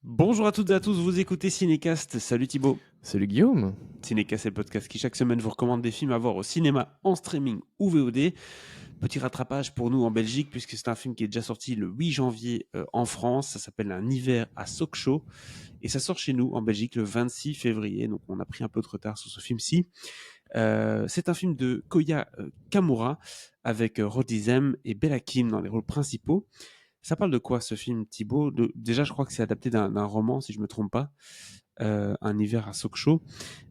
Bonjour à toutes et à tous, vous écoutez Cinécast. Salut Thibaut. Salut Guillaume. Cinécast, c'est le podcast qui chaque semaine vous recommande des films à voir au cinéma, en streaming ou VOD. Petit rattrapage pour nous en Belgique, puisque c'est un film qui est déjà sorti le 8 janvier en France. Ça s'appelle Un hiver à Sochaux. Et ça sort chez nous en Belgique le 26 février. Donc on a pris un peu de retard sur ce film-ci. C'est un film de Koya Kamura avec Rodizem et Bella Kim dans les rôles principaux. Ça parle de quoi ce film, Thibaut? Déjà, je crois que c'est adapté d'un roman, si je me trompe pas. Un hiver à Sokcho.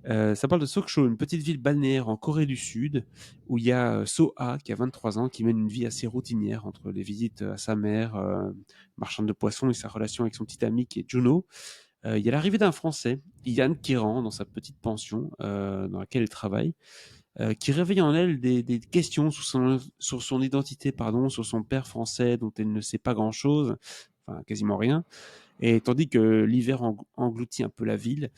Ça parle de Sokcho, une petite ville balnéaire en Corée du Sud, où il y a So-ha, qui a 23 ans, qui mène une vie assez routinière entre les visites à sa mère, marchande de poissons, et sa relation avec son petit ami qui est Juno. Il y a l'arrivée d'un Français, Yann, qui rentre dans sa petite pension dans laquelle elle travaille, qui réveille en elle des questions sur son identité, pardon, sur son père français dont elle ne sait pas grand-chose, enfin quasiment rien. Et tandis que l'hiver engloutit un peu la ville,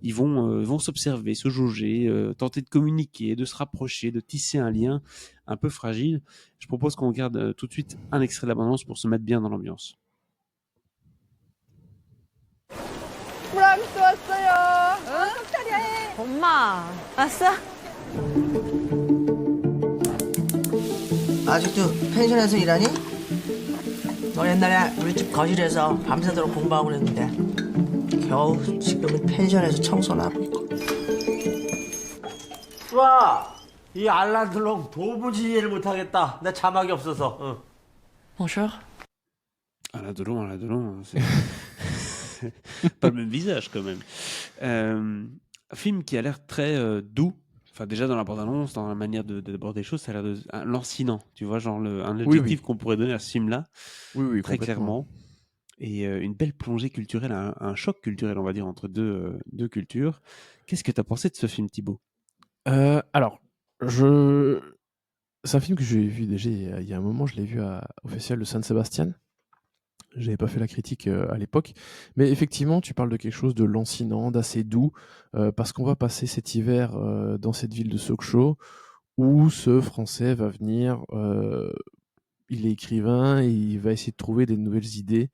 ils vont s'observer, se jauger, tenter de communiquer, de se rapprocher, de tisser un lien un peu fragile. Je propose qu'on regarde tout de suite un extrait de la bande-annonce pour se mettre bien dans l'ambiance. 브람스 왔어요. 응? 차례. 엄마, 왔어? 아직도 펜션에서 일하니? 너 옛날에 우리 집 거실에서 밤새도록 공부하고 그랬는데 겨우 지금은 펜션에서 청소나 하고 있고. 와, 이 알란드롱 도무지 이해를 못하겠다. 내 자막이 없어서. 응. Bonjour. Alain Delon, c'est pas le même visage quand même. Un film qui a l'air très doux. Enfin, déjà dans la bande-annonce, dans la manière d'aborder les choses, ça a l'air lancinant. Tu vois, genre un Oui, adjectif oui. qu'on pourrait donner à ce film-là, Oui, très complètement. clairement. Et une belle plongée culturelle, un choc culturel, on va dire, entre deux cultures. Qu'est-ce que tu as pensé de ce film, Thibaut? Alors, je... c'est un film que j'ai vu déjà il y a un moment, je l'ai vu au Festival de San Sebastian. J'avais pas fait la critique à l'époque. Mais effectivement, tu parles de quelque chose de lancinant, d'assez doux, parce qu'on va passer cet hiver dans cette ville de Sokcho, où ce Français va venir, il est écrivain, et il va essayer de trouver des nouvelles idées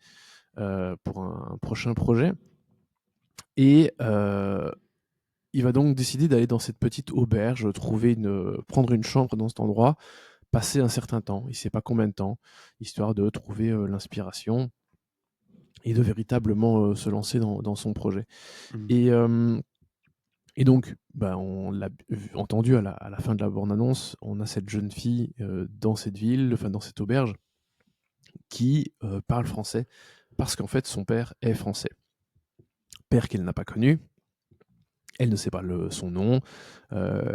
pour un prochain projet. Et il va donc décider d'aller dans cette petite auberge, prendre une chambre dans cet endroit, passer un certain temps, il ne sait pas combien de temps, histoire de trouver l'inspiration et de véritablement se lancer dans son projet. Mmh. Et, euh, et donc, bah, on l'a entendu à la fin de la bande-annonce, on a cette jeune fille dans cette ville, enfin dans cette auberge, qui parle français parce qu'en fait son père est français. Père qu'elle n'a pas connu, elle ne sait pas son nom. euh,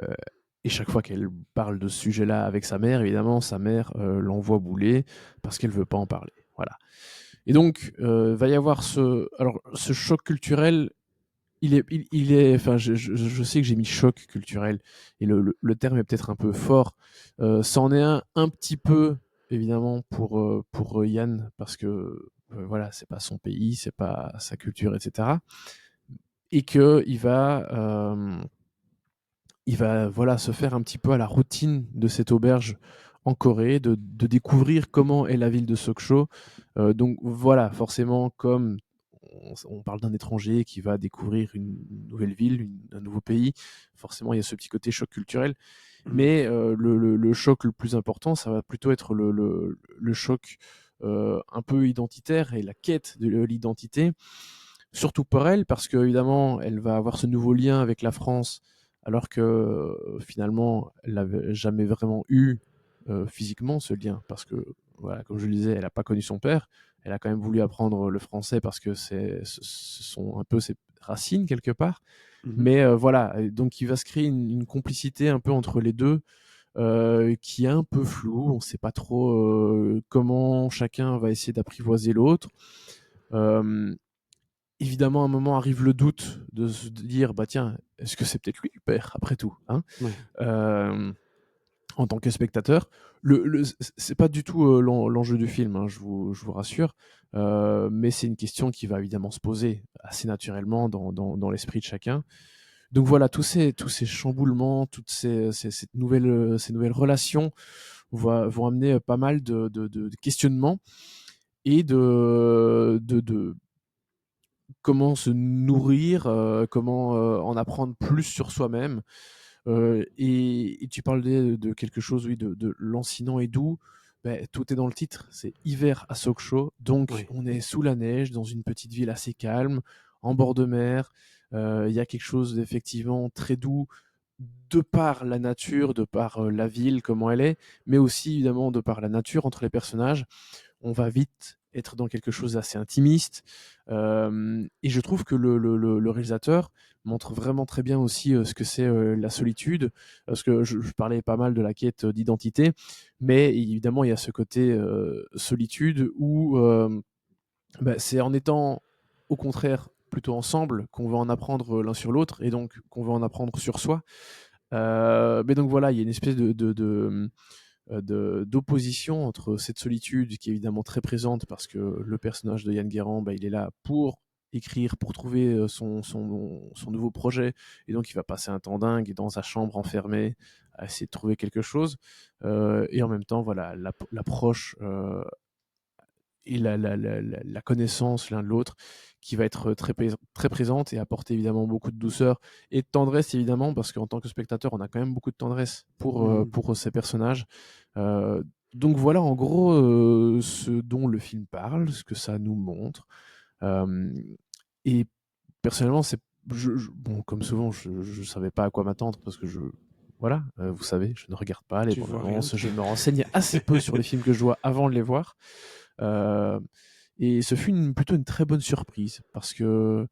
Et chaque fois qu'elle parle de ce sujet-là avec sa mère, évidemment, sa mère l'envoie bouler parce qu'elle veut pas en parler. Voilà. Et donc, va y avoir ce choc culturel. Enfin, je sais que j'ai mis choc culturel et le terme est peut-être un peu fort. Ça en est un petit peu, évidemment, pour Yann parce que voilà, c'est pas son pays, c'est pas sa culture, etc. Et que il va voilà, se faire un petit peu à la routine de cette auberge en Corée, de découvrir comment est la ville de Sokcho. Donc voilà, forcément, comme on parle d'un étranger qui va découvrir une nouvelle ville, un nouveau pays, forcément il y a ce petit côté choc culturel. Mmh. Mais le choc le plus important, ça va plutôt être le choc un peu identitaire et la quête de l'identité, surtout pour elle, parce qu'évidemment, elle va avoir ce nouveau lien avec la France, alors que finalement, elle n'avait jamais vraiment eu physiquement ce lien, parce que, voilà, comme je le disais, elle n'a pas connu son père, elle a quand même voulu apprendre le français parce que ce sont un peu ses racines quelque part. Mmh. Mais voilà, et donc il va se créer une complicité un peu entre les deux, qui est un peu floue. On ne sait pas trop comment chacun va essayer d'apprivoiser l'autre. Euh, Évidemment, à un moment arrive le doute de se dire, bah tiens, est-ce que c'est peut-être lui le père, après tout, hein. Ouais. Euh, En tant que spectateur, c'est pas du tout l'enjeu du film, hein, je vous rassure, mais c'est une question qui va évidemment se poser assez naturellement dans l'esprit de chacun. Donc voilà, tous ces chamboulements, ces nouvelles relations vont amener pas mal de questionnements et de comment se nourrir, comment en apprendre plus sur soi-même. Et tu parlais de quelque chose, oui, de lancinant et doux. Ben, tout est dans le titre, c'est Hiver à Sokcho. Donc, Oui. on est sous la neige, dans une petite ville assez calme, en bord de mer. Il y a quelque chose d'effectivement très doux, de par la nature, de par la ville, comment elle est, mais aussi évidemment de par la nature entre les personnages. On va vite être dans quelque chose d'assez intimiste. Et je trouve que le réalisateur montre vraiment très bien aussi ce que c'est la solitude, parce que je parlais pas mal de la quête d'identité, mais évidemment il y a ce côté solitude où c'est en étant au contraire plutôt ensemble qu'on va en apprendre l'un sur l'autre, et donc qu'on va en apprendre sur soi. Mais donc voilà, il y a une espèce d'opposition entre cette solitude qui est évidemment très présente parce que le personnage de Yann Guérand, il est là pour écrire, pour trouver son nouveau projet, et donc il va passer un temps dingue dans sa chambre enfermée à essayer de trouver quelque chose. Et en même temps, voilà, l'approche et la connaissance l'un de l'autre qui va être très présente et apporter évidemment beaucoup de douceur et de tendresse, évidemment, parce qu'en tant que spectateur, on a quand même beaucoup de tendresse pour ces personnages. Euh, donc voilà en gros ce dont le film parle, ce que ça nous montre. Euh, et personnellement, bon, comme souvent, je ne savais pas à quoi m'attendre parce que voilà, vous savez, je ne regarde pas les Tu bandes vois rien, annonces, je me renseigne assez peu sur les films que je vois avant de les voir. Euh, et ce fut plutôt une très bonne surprise parce que,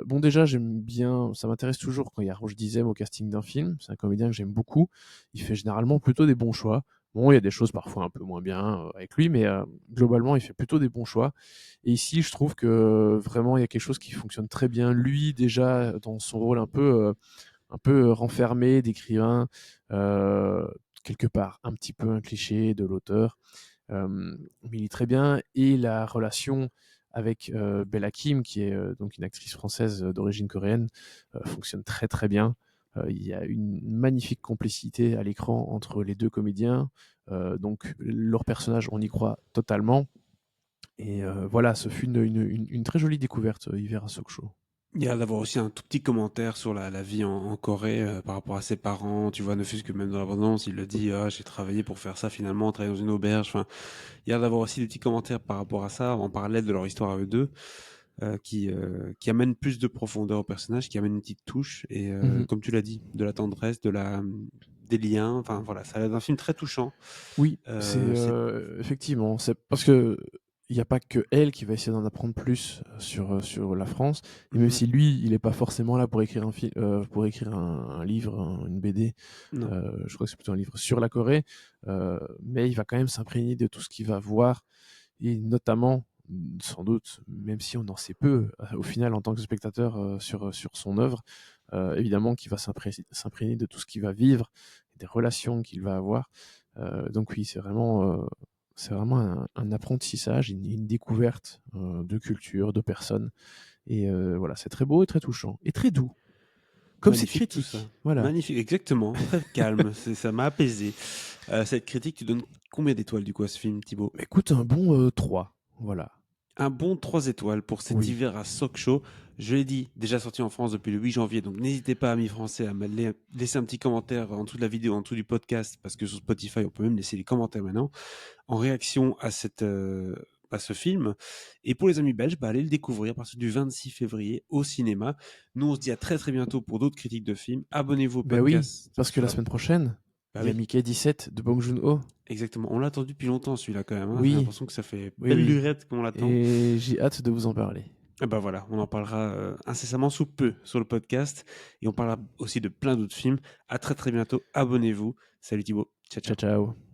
bon, déjà, j'aime bien, ça m'intéresse toujours quand il y a Roche Dizem au casting d'un film. C'est un comédien que j'aime beaucoup. Il fait généralement plutôt des bons choix. Bon, il y a des choses parfois un peu moins bien avec lui, mais globalement, il fait plutôt des bons choix. Et ici, je trouve que vraiment, il y a quelque chose qui fonctionne très bien. Lui, déjà, dans son rôle un peu renfermé d'écrivain, euh, quelque part un petit peu un cliché de l'auteur. Mais il est très bien, et la relation avec Bella Kim, qui est donc une actrice française d'origine coréenne, fonctionne très très bien. Il y a une magnifique complicité à l'écran entre les deux comédiens, donc leur personnage, on y croit totalement. Et voilà, ce fut une très jolie découverte, Hiver à Sokcho. Il y a d'avoir aussi un tout petit commentaire sur la vie en Corée par rapport à ses parents. Tu vois, ne fût-ce que même dans l'abondance, il le dit, ah, j'ai travaillé pour faire ça finalement, travailler dans une auberge. Enfin, il y a d'avoir aussi des petits commentaires par rapport à ça, en parallèle de leur histoire à eux deux, qui amènent plus de profondeur au personnage, qui amènent une petite touche. Et Mhm. comme tu l'as dit, de la tendresse, des liens. Enfin voilà, ça a l'air d'un film très touchant. Oui, c'est C'est effectivement, c'est parce que il n'y a pas que elle qui va essayer d'en apprendre plus sur la France. Et même Mhm. si lui, il n'est pas forcément là pour écrire pour écrire un livre, une BD, Non. je crois que c'est plutôt un livre sur la Corée, mais il va quand même s'imprégner de tout ce qu'il va voir, et notamment, sans doute, même si on en sait peu, au final, en tant que spectateur sur son œuvre, évidemment qu'il va s'imprégner de tout ce qu'il va vivre, des relations qu'il va avoir. Donc oui, c'est vraiment un apprentissage, une découverte de culture, de personnes. Et voilà, c'est très beau et très touchant. Et très doux. Comme cette Magnifique tout ça. critique. Voilà. Magnifique, exactement. Très calme. Ça m'a apaisé. Cette critique, tu donnes combien d'étoiles du coup à ce film, Thibaut? Écoute, un bon 3. Voilà. Un bon 3 étoiles pour cet Oui. hiver à Sokcho. Je l'ai dit, déjà sorti en France depuis le 8 janvier, donc n'hésitez pas, amis français, à me laisser un petit commentaire en dessous de la vidéo, en dessous du podcast, parce que sur Spotify, on peut même laisser les commentaires maintenant, en réaction à ce film. Et pour les amis belges, allez le découvrir à partir du 26 février au cinéma. Nous, on se dit à très très bientôt pour d'autres critiques de films. Abonnez-vous au Ben oui, podcast. parce que la semaine prochaine, Bah il y a oui, Mickey 17 de Bong Joon-ho. exactement. On l'a attendu depuis longtemps celui-là quand même, hein. J'ai Oui, l'impression que ça fait oui, belle oui. lurette qu'on l'attend. Et j'ai hâte de vous en parler. Et bah voilà, on en parlera incessamment sous peu sur le podcast. Et on parlera aussi de plein d'autres films. À très très bientôt. Abonnez-vous. Salut Thibaut. Ciao, ciao. Ciao, ciao.